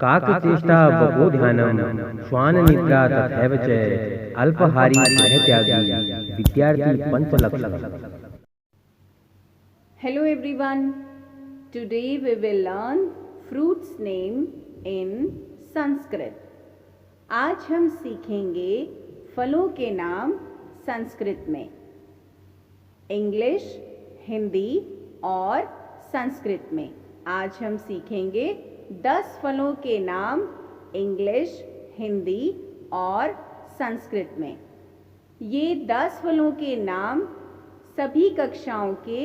काकचेष्टा बकोध्यानम श्वाननिद्रा तथैव च अल्पाहारी गृहत्यागी विद्यार्थी पंचलक्षण. Hello everyone. Today we will learn fruits name in Sanskrit. आज हम सीखेंगे फलों के नाम संस्कृत में. इंग्लिश, हिंदी और संस्कृत में आज हम सीखेंगे 10 फलों के नाम इंग्लिश, हिंदी और संस्कृत में. ये 10 फलों के नाम सभी कक्षाओं के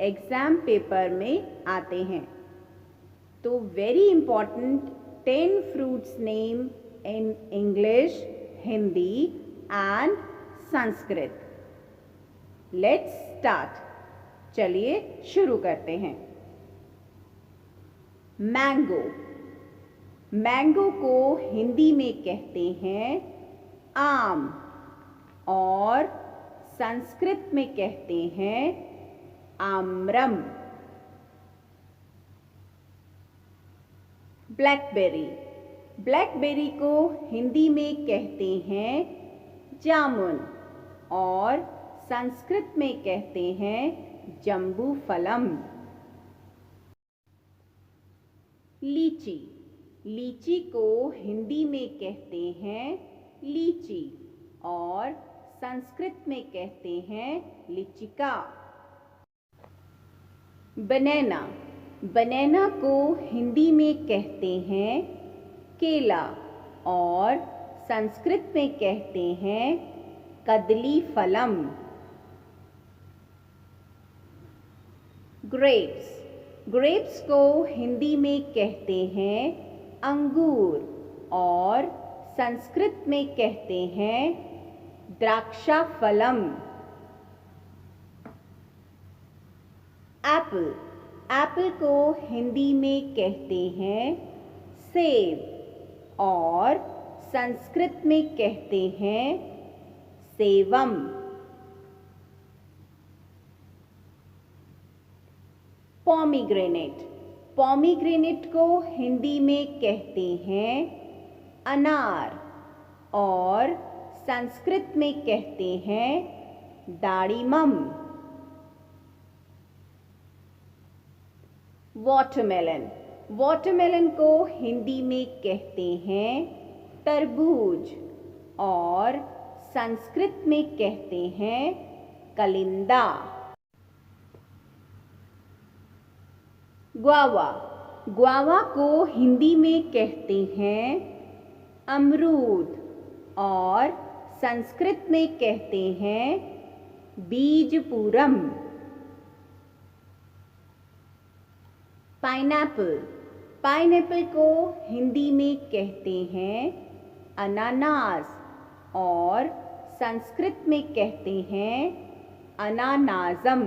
एग्ज़ाम पेपर में आते हैं. तो very important 10 fruits name in English, Hindi and Sanskrit. Let's start. चलिए शुरू करते हैं. मैंगो. मैंगो को हिंदी में कहते हैं आम और संस्कृत में कहते हैं आम्रम. ब्लैकबेरी. ब्लैकबेरी को हिंदी में कहते हैं जामुन और संस्कृत में कहते हैं जम्बूफलम. लीची. लीची को हिंदी में कहते हैं लीची और संस्कृत में कहते हैं लिचिका. बनैना. बनैना को हिंदी में कहते हैं केला और संस्कृत में कहते हैं कदली फलम. ग्रेप्स. ग्रेप्स को हिंदी में कहते हैं अंगूर और संस्कृत में कहते हैं द्राक्षा फलम. एप्पल. एप्पल को हिंदी में कहते हैं सेब और संस्कृत में कहते हैं सेवम. पोमीग्रेनेट. पोमीग्रेनेट को हिंदी में कहते हैं अनार और संस्कृत में कहते हैं दाड़िमम. वाटरमेलन. वाटरमेलन को हिंदी में कहते हैं तरबूज और संस्कृत में कहते हैं कलिंदा. ग्वावा. ग्वावा को हिंदी में कहते हैं अमरूद और संस्कृत में कहते हैं बीजपूरम. पाइनएप्पल. पाइनएप्पल को हिंदी में कहते हैं अनानास और संस्कृत में कहते हैं अनानासम.